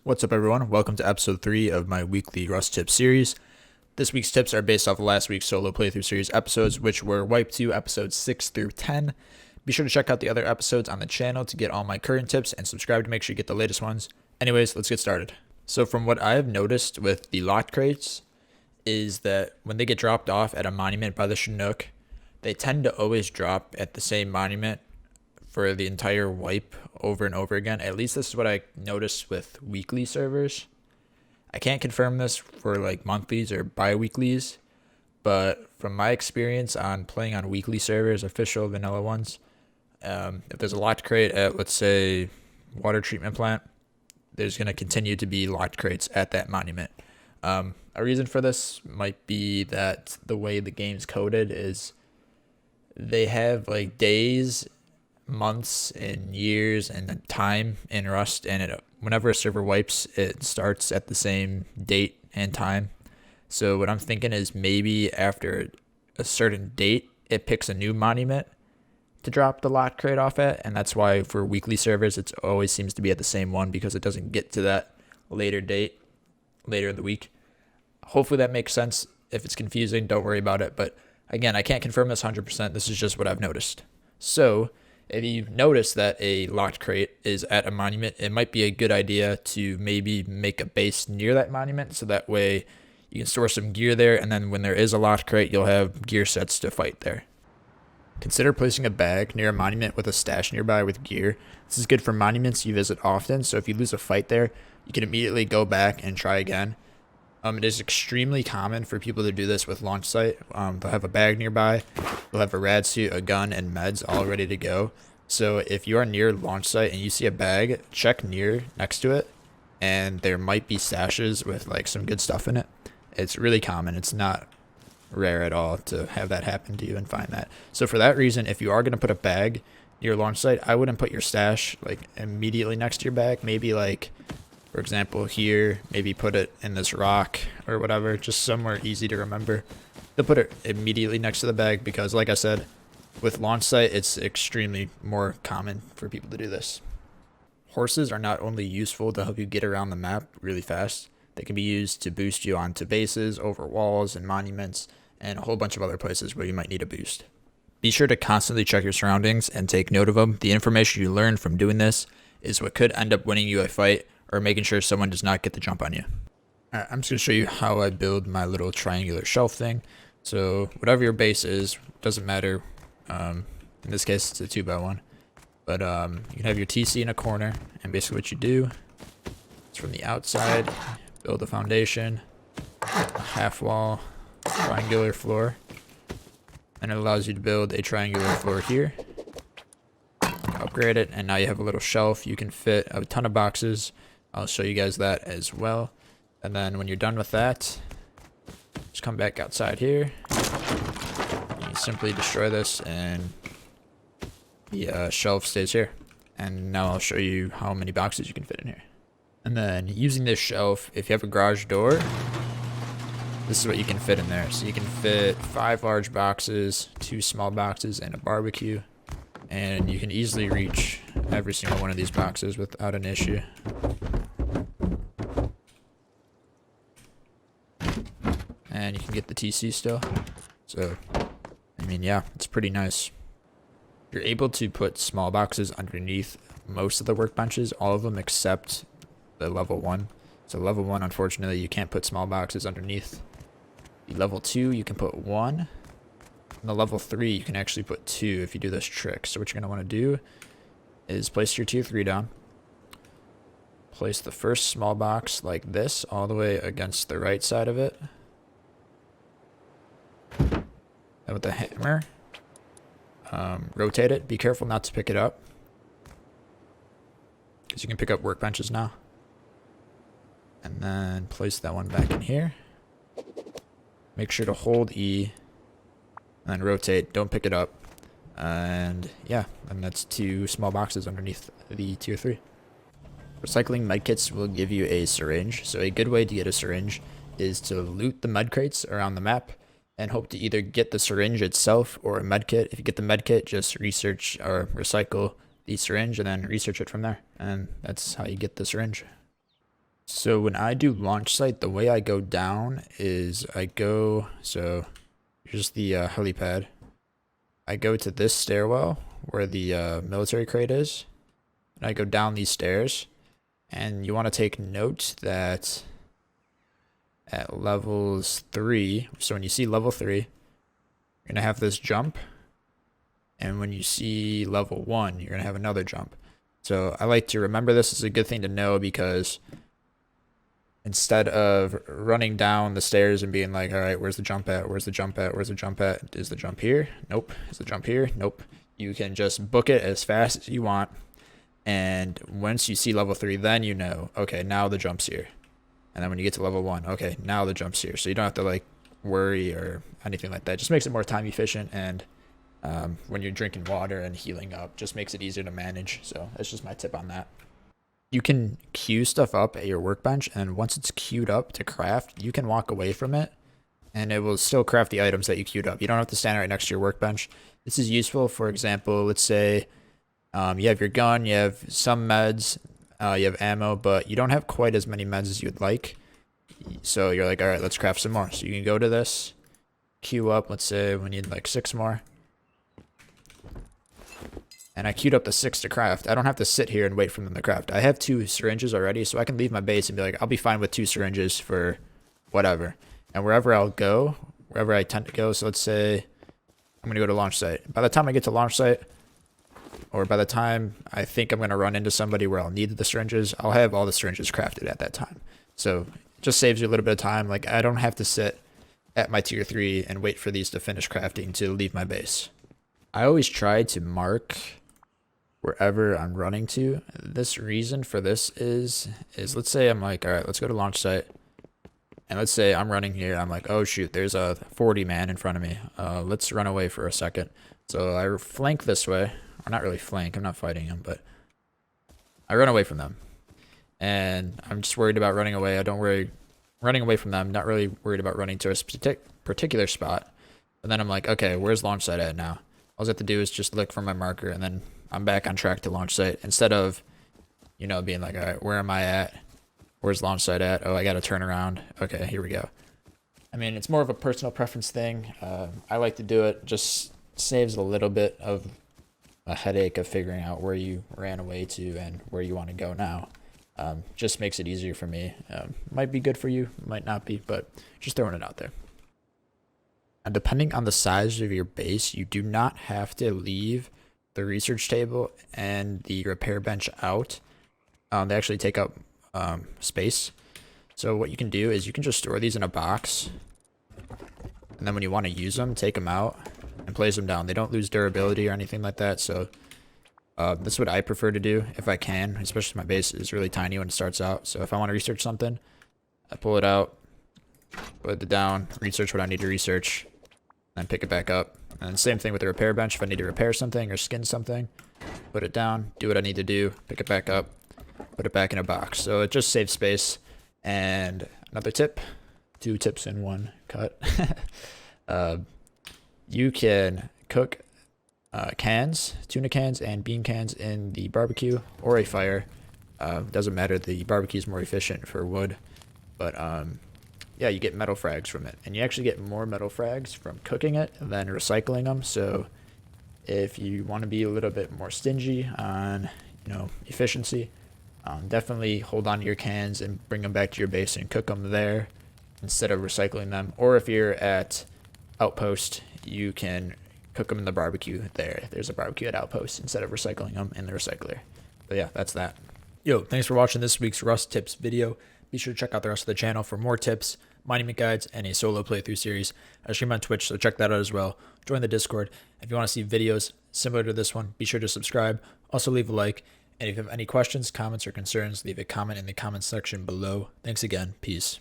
What's up, everyone? Welcome to episode 3 of my weekly Rust Tips series. This week's tips are based off of last week's solo playthrough series episodes, which were Wipe 2 episodes 6 through 10. Be sure to check out the other episodes on the channel to get all my current tips and subscribe to make sure you get the latest ones. Anyways, let's get started. So from what I have noticed with the locked crates is that when they get dropped off at a monument by the Chinook, they tend to always drop at the same monument for the entire wipe over and over again. At least this is what I noticed with weekly servers. I can't confirm this for like monthlies or bi-weeklies, but from my experience on playing on weekly servers, official vanilla ones, if there's a locked crate at, let's say, water treatment plant, there's going to continue to be locked crates at that monument. A reason for this might be that the way the game's coded is they have like days, months, and years and time in Rust, and whenever a server wipes, it starts at the same date and time. So what I'm thinking is maybe after a certain date, it picks a new monument to drop the locked crate off at, and that's why for weekly servers, it always seems to be at the same one because it doesn't get to that later date, later in the week. Hopefully that makes sense. If it's confusing, don't worry about it. But again, I can't confirm this 100%. This is just what I've noticed. So if you notice that a locked crate is at a monument, it might be a good idea to maybe make a base near that monument so that way you can store some gear there, and then when there is a locked crate, you'll have gear sets to fight there. Consider placing a bag near a monument with a stash nearby with gear. This is good for monuments you visit often, so if you lose a fight there, you can immediately go back and try again. It is extremely common for people to do this with launch site. They'll have a bag nearby, they'll have a rad suit, a gun, and meds all ready to go. So if you are near launch site and you see a bag, check next to it, and there might be stashes with like some good stuff in it. It's really common. It's not rare at all to have that happen to you and find that. So for that reason, if you are going to put a bag near launch site, I wouldn't put your stash like immediately next to your bag. Maybe like, for example, here, maybe put it in this rock or whatever, just somewhere easy to remember. They'll put it immediately next to the bag because, like I said, with launch site, it's extremely more common for people to do this. Horses are not only useful to help you get around the map really fast, they can be used to boost you onto bases, over walls, and monuments, and a whole bunch of other places where you might need a boost. Be sure to constantly check your surroundings and take note of them. The information you learn from doing this is what could end up winning you a fight or making sure someone does not get the jump on you. Alright, I'm just going to show you how I build my little triangular shelf thing. So whatever your base is, doesn't matter. In this case, it's a 2x1. But you can have your TC in a corner, and basically what you do is from the outside, build a foundation, a half wall, triangular floor, and it allows you to build a triangular floor here. Upgrade it, and now you have a little shelf. You can fit a ton of boxes. I'll show you guys that as well. And then when you're done with that, just come back outside here. You simply destroy this, and the shelf stays here. And now I'll show you how many boxes you can fit in here. And then using this shelf, if you have a garage door, this is what you can fit in there. So you can fit 5 large boxes, 2 small boxes, and a barbecue. And you can easily reach every single one of these boxes without an issue. And you can get the TC still. So, I mean, yeah, it's pretty nice. You're able to put small boxes underneath most of the workbenches, all of them except the level 1. So level 1, unfortunately, you can't put small boxes underneath. The level 2, you can put 1. And the level 3, you can actually put 2 if you do this trick. So what you're going to want to do is place your tier 3 down. Place the first small box like this, all the way against the right side of it. And with the hammer, rotate it. Be careful not to pick it up, because you can pick up workbenches now. And then place that one back in here. Make sure to hold E and then rotate. Don't pick it up. And yeah, and that's 2 small boxes underneath the tier 3. Recycling medkits will give you a syringe. So a good way to get a syringe is to loot the med crates around the map and hope to either get the syringe itself or a medkit. If you get the medkit, just research or recycle the syringe and then research it from there. And that's how you get the syringe. So when I do launch site, the way I go down is so here's the helipad. I go to this stairwell where the military crate is, and I go down these stairs. And you want to take note that at levels 3, so when you see level 3, you're going to have this jump. And when you see level 1, you're going to have another jump. So I like to remember this. Is a good thing to know because instead of running down the stairs and being like, all right, where's the jump at? Where's the jump at? Where's the jump at? Is the jump here? Nope. Is the jump here? Nope. You can just book it as fast as you want. And once you see level 3, then you know, okay, now the jump's here. And then when you get to level 1, okay, now the jump's here. So you don't have to like worry or anything like that. It just makes it more time efficient. And when you're drinking water and healing up, just makes it easier to manage. So that's just my tip on that. You can queue stuff up at your workbench, and once it's queued up to craft, you can walk away from it and it will still craft the items that you queued up. You don't have to stand right next to your workbench. This is useful. For example, let's say you have your gun, you have some meds, you have ammo, but you don't have quite as many meds as you'd like. So you're like, all right, let's craft some more. So you can go to this, queue up. Let's say we need like 6 more. And I queued up the 6 to craft. I don't have to sit here and wait for them to craft. I have 2 syringes already, so I can leave my base and be like, I'll be fine with 2 syringes for whatever. And wherever I'll go, wherever I tend to go, so let's say I'm going to go to launch site. By the time I get to launch site, or by the time I think I'm going to run into somebody where I'll need the syringes, I'll have all the syringes crafted at that time. So it just saves you a little bit of time. Like, I don't have to sit at my tier 3 and wait for these to finish crafting to leave my base. I always try to mark wherever I'm running to. This reason for this is let's say I'm like, all right, let's go to launch site. And let's say I'm running here. I'm like, oh shoot, there's a 40 man in front of me. Let's run away for a second. So I flank this way. Or not really flank, I'm not fighting them, but I run away from them. And I'm just worried about running away. I don't worry running away from them, not really worried about running to a particular spot. And then I'm like, okay, where's launch site at now? All I have to do is just look for my marker, and then I'm back on track to launch site. Instead of, you know, being like, all right, where am I at? Where's launch site at? Oh, I got to turn around. Okay, here we go. I mean, it's more of a personal preference thing. I like to do it. Just saves a little bit of a headache of figuring out where you ran away to and where you want to go now. Just makes it easier for me. Might be good for you, might not be, but just throwing it out there. And depending on the size of your base, you do not have to leave the research table and the repair bench out. They actually take up space. So what you can do is you can just store these in a box, and then when you want to use them, take them out and place them down. They don't lose durability or anything like that. So that's what I prefer to do if I can, especially my base is really tiny when it starts out. So if I want to research something, I pull it out, put it down, research what I need to research, then pick it back up. And same thing with the repair bench. If I need to repair something or skin something, put it down, do what I need to do, pick it back up, put it back in a box. So it just saves space. And another tip, 2 tips in 1 cut. You can cook cans, tuna cans and bean cans in the barbecue or a fire. Doesn't matter, the barbecue is more efficient for wood. But yeah, you get metal frags from it. And you actually get more metal frags from cooking it than recycling them. So if you want to be a little bit more stingy on, you know, efficiency, definitely hold on to your cans and bring them back to your base and cook them there instead of recycling them. Or if you're at Outpost, you can cook them in the barbecue there. There's a barbecue at Outpost instead of recycling them in the recycler. But yeah, that's that. Yo, thanks for watching this week's Rust Tips video. Be sure to check out the rest of the channel for more tips, monument guides, and a solo playthrough series. I stream on Twitch, so check that out as well. Join the Discord. If you want to see videos similar to this one, be sure to subscribe. Also leave a like. And if you have any questions, comments, or concerns, leave a comment in the comments section below. Thanks again. Peace.